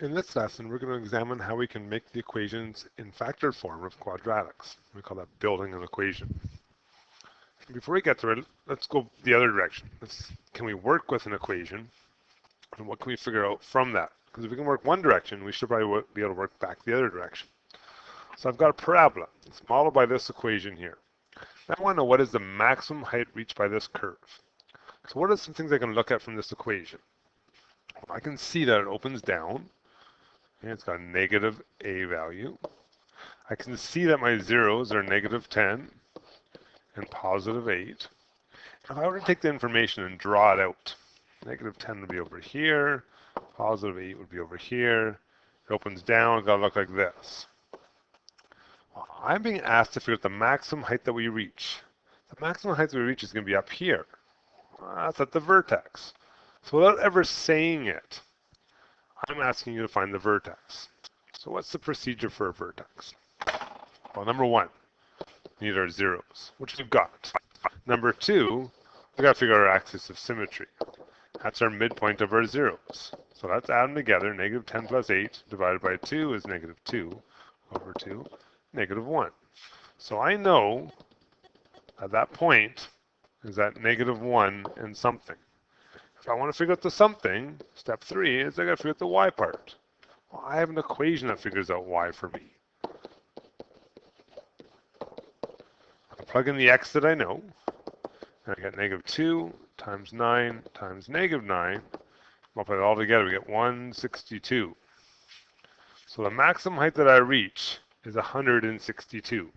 In this lesson, we're going to examine how we can make the equations in factored form of quadratics. We call that building an equation. Before we get to it, let's go the other direction. Can we work with an equation, and what can we figure out from that? Because if we can work one direction, we should probably be able to work back the other direction. So I've got a parabola. It's modeled by this equation here. Now I want to know what is the maximum height reached by this curve. So what are some things I can look at from this equation? Well, I can see that it opens down. Okay, it's got a negative a value. I can see that my zeros are negative 10 and positive 8. If I were to take the information and draw it out, negative 10 would be over here, positive 8 would be over here. It opens down, it's got to look like this. Well, I'm being asked to figure out the maximum height that we reach. The maximum height that we reach is going to be up here. That's at the vertex. So without ever saying it, I'm asking you to find the vertex. So what's the procedure for a vertex? Well, number one, we need our zeros, which we've got. Number two, we've got to figure out our axis of symmetry. That's our midpoint of our zeros. So let's add them together. Negative 10 plus 8 divided by 2 is negative 2 over 2, negative 1. So I know that that point is at negative 1 and something. If I want to figure out the something, step 3 is I got to figure out the y part. Well, I have an equation that figures out y for me. I plug in the x that I know, and I get negative 2 times 9 times negative 9. Multiply it all together, we get 162. So the maximum height that I reach is 162.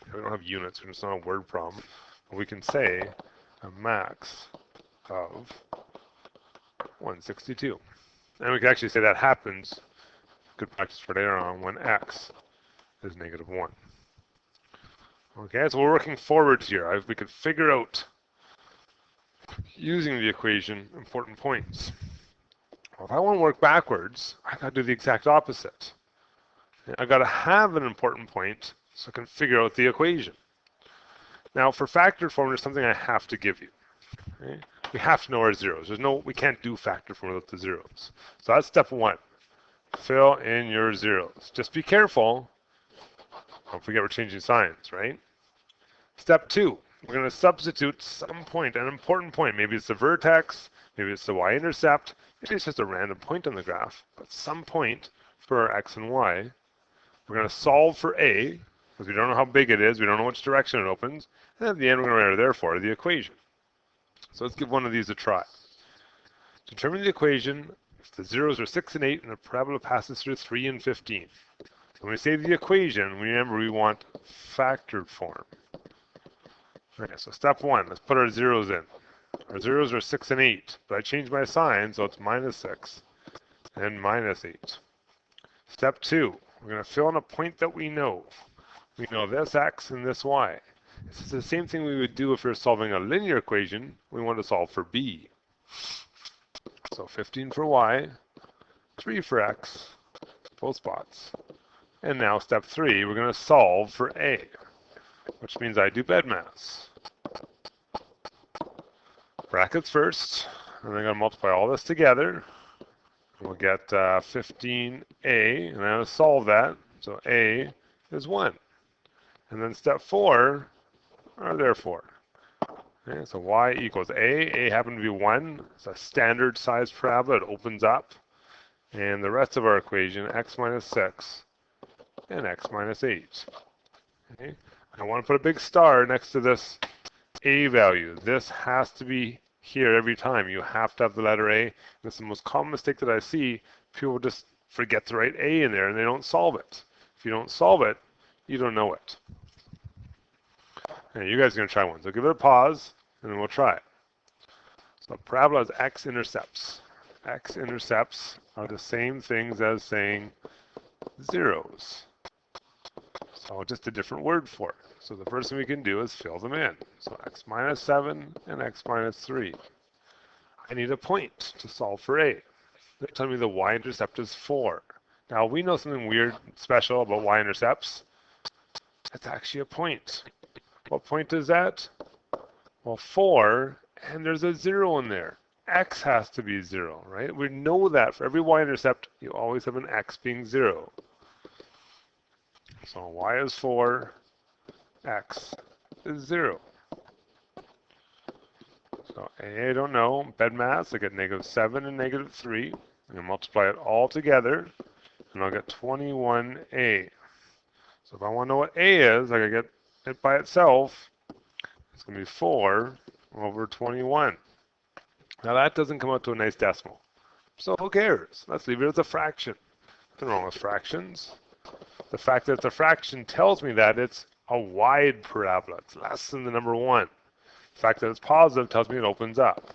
We don't have units, it's not a word problem. But we can say a max of 162. And we can actually say that happens, good practice for later on, when x is negative 1. Okay, so we're working forward here. We could figure out, using the equation, important points. Well, if I want to work backwards, I've got to do the exact opposite. I've got to have an important point so I can figure out the equation. Now, for factored form, there's something I have to give you. Okay? We have to know our zeros. We can't do factored form without the zeros. So that's step one. Fill in your zeros. Just be careful. Don't forget we're changing signs, right? Step two, we're going to substitute some point, an important point. Maybe it's the vertex, maybe it's the y-intercept, maybe it's just a random point on the graph, but some point for our x and y. We're going to solve for a, because we don't know how big it is, we don't know which direction it opens, and at the end we're going to write therefore the equation. So let's give one of these a try. Determine the equation if the zeros are 6 and 8 and the parabola passes through 3 and 15. So when we say the equation, remember we want factored form. Okay, so step one, let's put our zeros in. Our zeros are 6 and 8, but I changed my sign, so it's minus 6 and minus 8. Step two, we're going to fill in a point that we know. We know this x and this y. This is the same thing we would do if we were solving a linear equation. We want to solve for b. So 15 for y, 3 for x, both spots. And now step 3, we're going to solve for a, which means I do BEDMAS. Brackets first, and I'm going to multiply all this together. We'll get 15a, and I'm going to solve that. So a is 1. And then step 4 are therefore. Okay, so y equals a happened to be 1. It's a standard size parabola, it opens up. And the rest of our equation, x minus 6 and x minus 8. Okay. I want to put a big star next to this a value. This has to be here every time. You have to have the letter A. This is the most common mistake that I see. People just forget to write A in there and they don't solve it. If you don't solve it, you don't know it. Okay, you guys are going to try one. So give it a pause and then we'll try it. So parabola has x-intercepts. X-intercepts are the same things as saying zeros. So just a different word for it. So the first thing we can do is fill them in. So x minus 7 and x minus 3. I need a point to solve for a. They're telling me the y-intercept is 4. Now we know something weird, special about y-intercepts. It's actually a point. What point is that? Well, 4, and there's a 0 in there. x has to be 0, right? We know that for every y-intercept, you always have an x being 0. So y is 4, x is 0. So A, I don't know. BEDMAS, I get -7 and -3. I'm going to multiply it all together, and I'll get 21A. So if I want to know what A is, I can get it by itself. It's going to be 4 over 21. Now that doesn't come out to a nice decimal. So who cares? Let's leave it as a fraction. Nothing wrong with fractions. The fact that it's a fraction tells me that it's a wide parabola. It's less than the number 1. The fact that it's positive tells me it opens up.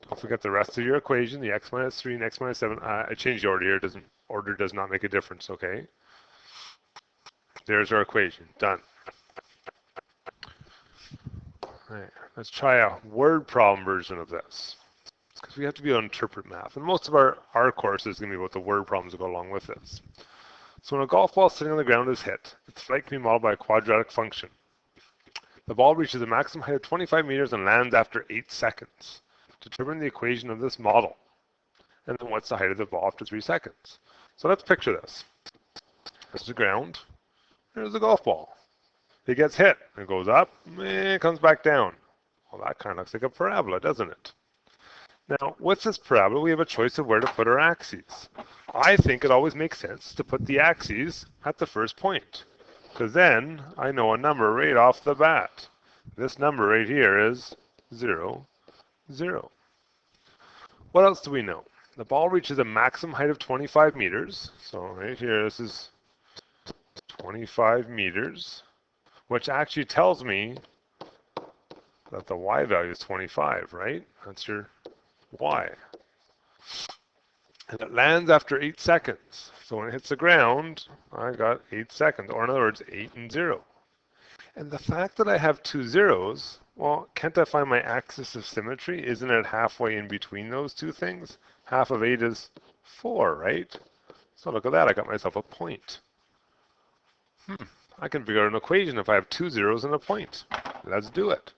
Don't forget the rest of your equation, the x minus 3 and x minus 7. I changed the order here. Order does not make a difference, okay? There's our equation. Done. All right, let's try a word problem version of this, because we have to be able to interpret math. And most of our course is going to be about the word problems that go along with this. So when a golf ball sitting on the ground is hit, its flight can be modeled by a quadratic function. The ball reaches a maximum height of 25 meters and lands after 8 seconds. Determine the equation of this model. And then what's the height of the ball after 3 seconds? So let's picture this. This is the ground. There's the golf ball. It gets hit. It goes up. It comes back down. Well, that kind of looks like a parabola, doesn't it? Now, with this parabola, we have a choice of where to put our axes. I think it always makes sense to put the axes at the first point, because then I know a number right off the bat. This number right here is 0, 0. What else do we know? The ball reaches a maximum height of 25 meters. So right here, this is 25 meters, which actually tells me that the y value is 25, right? That's your y. And it lands after 8 seconds. So when it hits the ground, I got 8 seconds, or in other words, 8 and 0. And the fact that I have 2 zeros, well, can't I find my axis of symmetry? Isn't it halfway in between those two things? Half of 8 is 4, right? So look at that, I got myself a point. I can figure out an equation if I have 2 zeros and a point. Let's do it.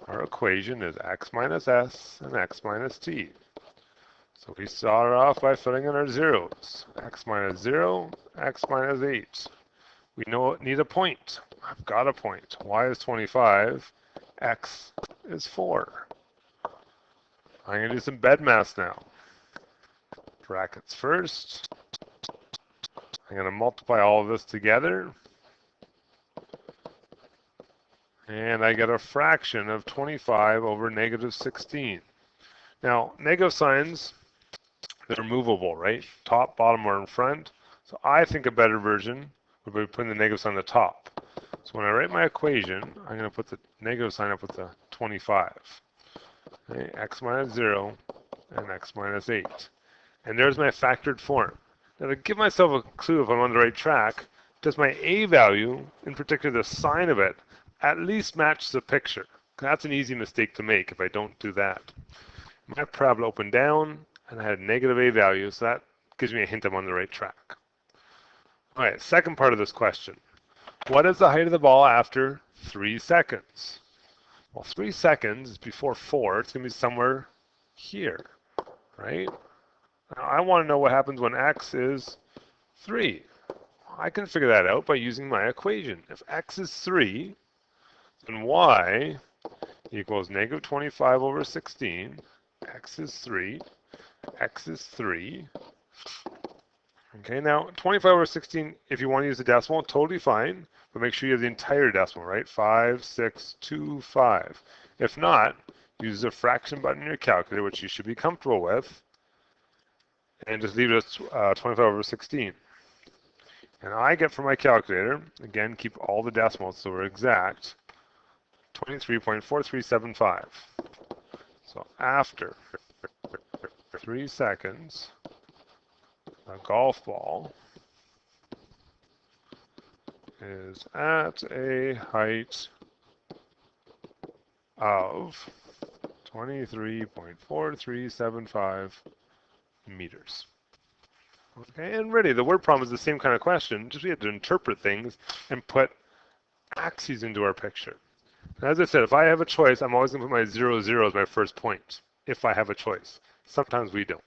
Our equation is x minus s and x minus t. So we start off by filling in our zeros. X minus 0, x minus 8. We need a point. I've got a point. Y is 25, x is 4. I'm going to do some BEDMAS now. Brackets first. I'm going to multiply all of this together. And I get a fraction of 25 over -16. Now, negative signs, they're movable, right? Top, bottom, or in front. So I think a better version would be putting the negative sign on the top. So when I write my equation, I'm going to put the negative sign up with the 25. Okay, x minus 0 and x minus 8. And there's my factored form. Now to give myself a clue if I'm on the right track, does my a value, in particular the sign of it, at least match the picture? That's an easy mistake to make if I don't do that. My parabola opened down, and I had a negative a value, so that gives me a hint I'm on the right track. All right, second part of this question. What is the height of the ball after 3 seconds? Well, 3 seconds is before 4. It's going to be somewhere here, right? Now, I want to know what happens when x is 3. I can figure that out by using my equation. If x is 3, then y equals -25 over 16. X is 3. X is 3. Okay, now 25 over 16, if you want to use the decimal, totally fine. But make sure you have the entire decimal, right? 5, 6, 2, 5. If not, use the fraction button in your calculator, which you should be comfortable with, and just leave it at 25 over 16. And I get from my calculator, again, keep all the decimals so we're exact, 23.4375. So after 3 seconds, a golf ball is at a height of 23.4375 meters. Okay, and really, the word problem is the same kind of question, just we have to interpret things and put axes into our picture. And as I said, if I have a choice, I'm always going to put my 0, 0 as my first point. if I have a choice. Sometimes we don't.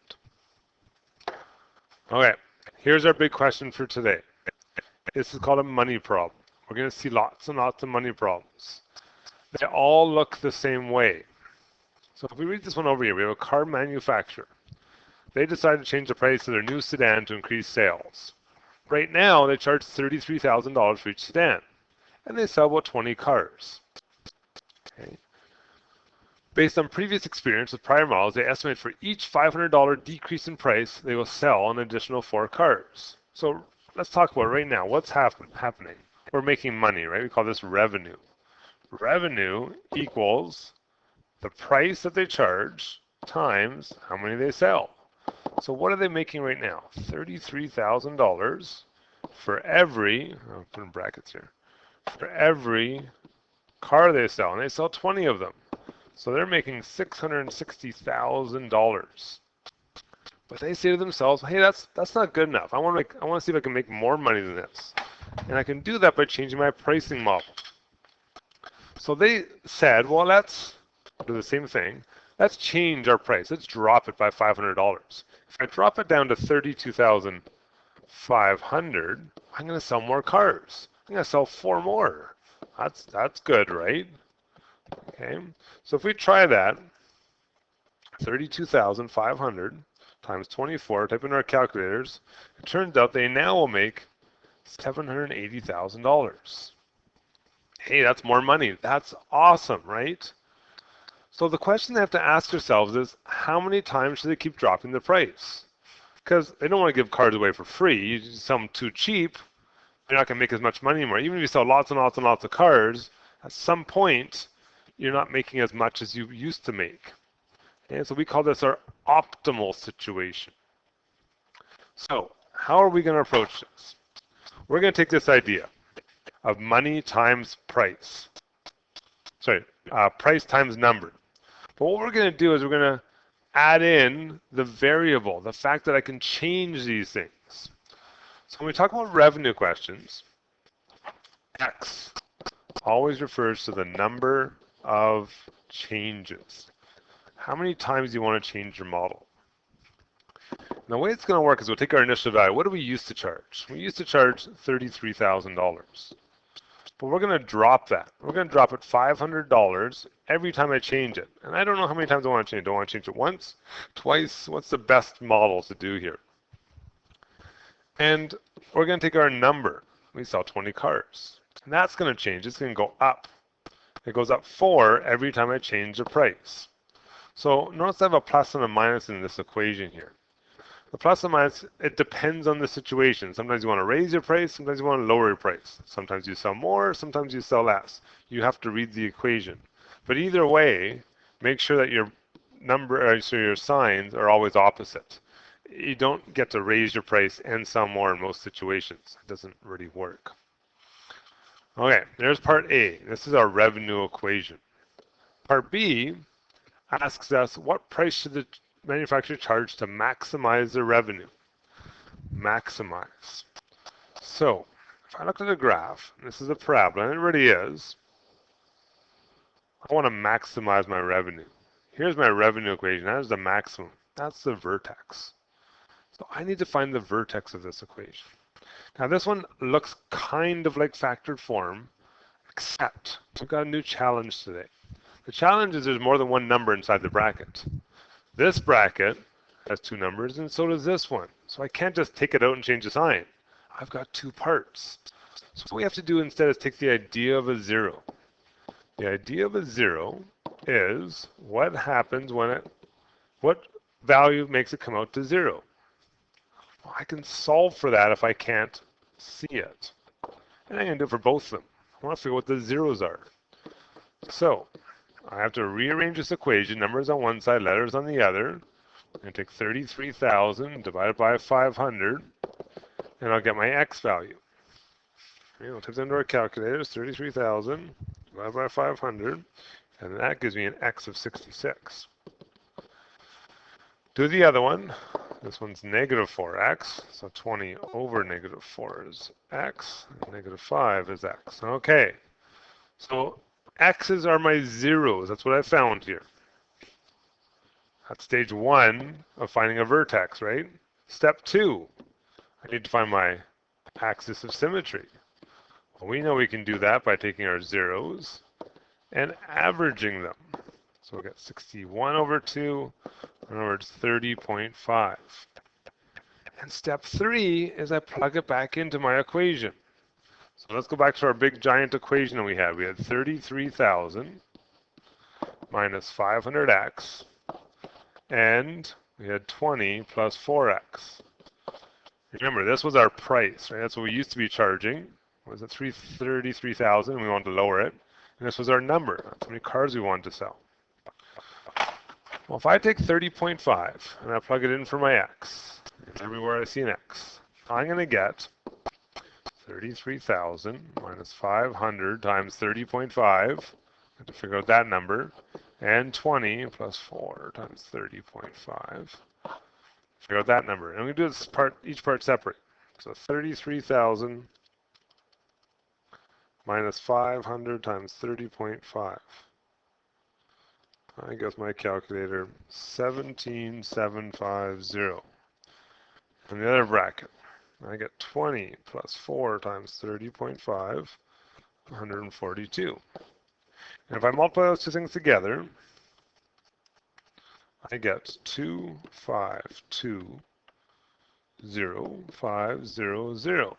Okay, here's our big question for today. This is called a money problem. We're going to see lots and lots of money problems. They all look the same way. So if we read this one over here, we have a car manufacturer. They decided to change the price of their new sedan to increase sales. Right now, they charge $33,000 for each sedan, and they sell about 20 cars. Okay. Based on previous experience with prior models, they estimate for each $500 decrease in price, they will sell an additional 4 cars. So let's talk about right now. What's happening? We're making money, right? We call this revenue. Revenue equals the price that they charge times how many they sell. So what are they making right now? $33,000 for every, I'll put in brackets here, for every car they sell, and they sell 20 of them. So they're making $660,000. But they say to themselves, hey, that's not good enough. I want to see if I can make more money than this. And I can do that by changing my pricing model. So they said, well, let's do the same thing. Let's change our price. Let's drop it by $500. If I drop it down to $32,500, I'm going to sell more cars. I'm going to sell 4 more. That's good, right? Okay. So if we try that, 32,500 times 24, type in our calculators, it turns out they now will make $780,000. Hey, that's more money. That's awesome, right? So the question they have to ask themselves is, how many times should they keep dropping the price? Because they don't want to give cars away for free. You sell them too cheap, you're not going to make as much money anymore. Even if you sell lots and lots and lots of cars, at some point, you're not making as much as you used to make. And so we call this our optimal situation. So how are we going to approach this? We're going to take this idea of money times price. Price times number. But what we're going to do is we're going to add in the variable, the fact that I can change these things. So when we talk about revenue questions, X always refers to the number of changes. How many times do you want to change your model? And the way it's going to work is we'll take our initial value. What do we used to charge? We used to charge $33,000. But we're going to drop that. We're going to drop it $500 every time I change it. And I don't know how many times I want to change it. Do I want to change it once, twice? What's the best model to do here? And we're going to take our number. We sell 20 cars. And that's going to change. It's going to go up. It goes up 4 every time I change the price. So notice I have a plus and a minus in this equation here. The plus and minus, it depends on the situation. Sometimes you want to raise your price, sometimes you want to lower your price. Sometimes you sell more, sometimes you sell less. You have to read the equation. But either way, make sure that your your signs are always opposite. You don't get to raise your price and sell more in most situations. It doesn't really work. Okay, there's part A. This is our revenue equation. Part B asks us, what price should the manufacturer charge to maximize their revenue? Maximize. So if I looked at a graph, and this is a parabola, and it really is, I want to maximize my revenue. Here's my revenue equation. That is the maximum. That's the vertex. So I need to find the vertex of this equation. Now this one looks kind of like factored form, except we've got a new challenge today. The challenge is there's more than one number inside the bracket. This bracket has 2 numbers, and so does this one. So I can't just take it out and change the sign. I've got 2 parts. So what we have to do instead is take the idea of a 0. The idea of a 0 is what happens when what value makes it come out to 0? Well, I can solve for that if I can't see it. And I can do it for both of them. I want to figure out what the zeros are. So I have to rearrange this equation, numbers on one side, letters on the other. I'm going to take 33,000 divided by 500, and I'll get my x value. Okay, I'll type that into our calculators, 33,000 divided by 500, and that gives me an x of 66. Do the other one. This one's negative 4x, so 20 over negative 4 is x, and negative 5 is x. Okay, so x's are my zeros. That's what I found here. That's stage one of finding a vertex, right? Step two, I need to find my axis of symmetry. Well, we know we can do that by taking our zeros and averaging them. So we'll get 61 over 2, in other words, 30.5. And step three is I plug it back into my equation. So let's go back to our big giant equation that we had. We had 33,000 minus 500x, and we had 20 plus 4x. Remember, this was our price, right? That's what we used to be charging. Was it 33,000? And we wanted to lower it. And this was our number. That's how many cars we wanted to sell. Well, if I take 30.5 and I plug it in for my x, everywhere I see an x, I'm going to get 33,000 minus 500 times 30.5. I have to figure out that number. And 20 plus 4 times 30.5. Figure out that number. And we do this part, each part separate. So 33,000 minus 500 times 30.5. I guess my calculator, 17,750. And the other bracket, I get 20 plus 4 times 30.5, 142. And if I multiply those two things together, I get 252,0500.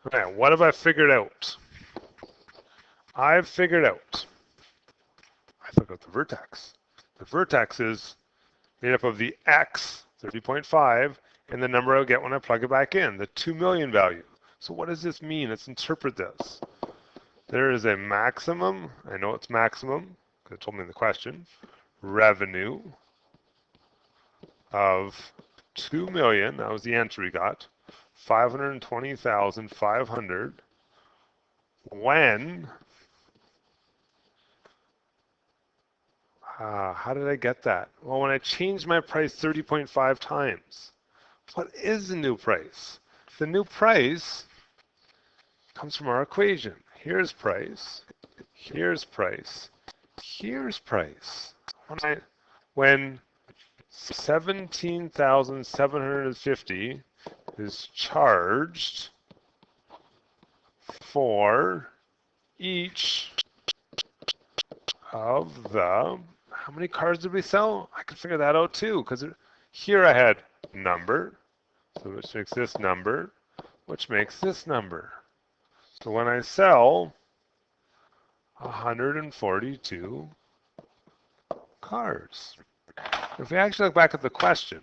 Okay, what have I figured out? I've figured out, I figured out the vertex. The vertex is made up of the x, 30.5, and the number I'll get when I plug it back in, the 2 million value. So what does this mean? Let's interpret this. There is a maximum, I know it's maximum, because it told me in the question, revenue of 2 million, that was the answer we got, 520,500 when, how did I get that? Well, when I changed my price 30.5 times. What is the new price? The new price comes from our equation. Here's price, here's price, here's price. When 17,750 is charged for each of the, how many cars did we sell? I can figure that out too, because here I had number, so which makes this number, which makes this number. So when I sell 142 cars, if we actually look back at the question,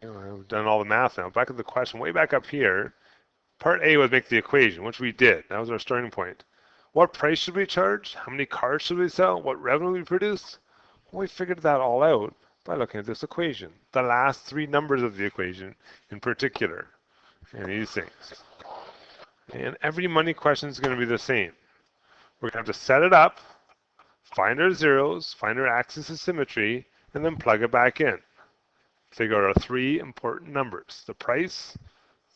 I've done all the math now, back at the question, way back up here, part A was make the equation, which we did. That was our starting point. What price should we charge? How many cars should we sell? What revenue we produce? Well, we figured that all out by looking at this equation, the last three numbers of the equation in particular, and these things. And every money question is going to be the same. We're going to have to set it up, find our zeros, find our axis of symmetry, and then plug it back in. Figure out our three important numbers: the price,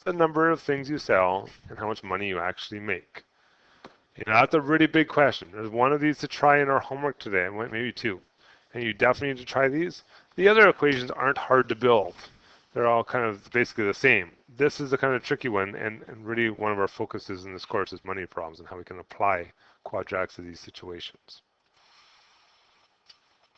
the number of things you sell, and how much money you actually make. You know, that's a really big question. There's one of these to try in our homework today, maybe two. And you definitely need to try these. The other equations aren't hard to build. They're all kind of basically the same. This is the kind of tricky one, and really one of our focuses in this course is money problems and how we can apply quadratics to these situations.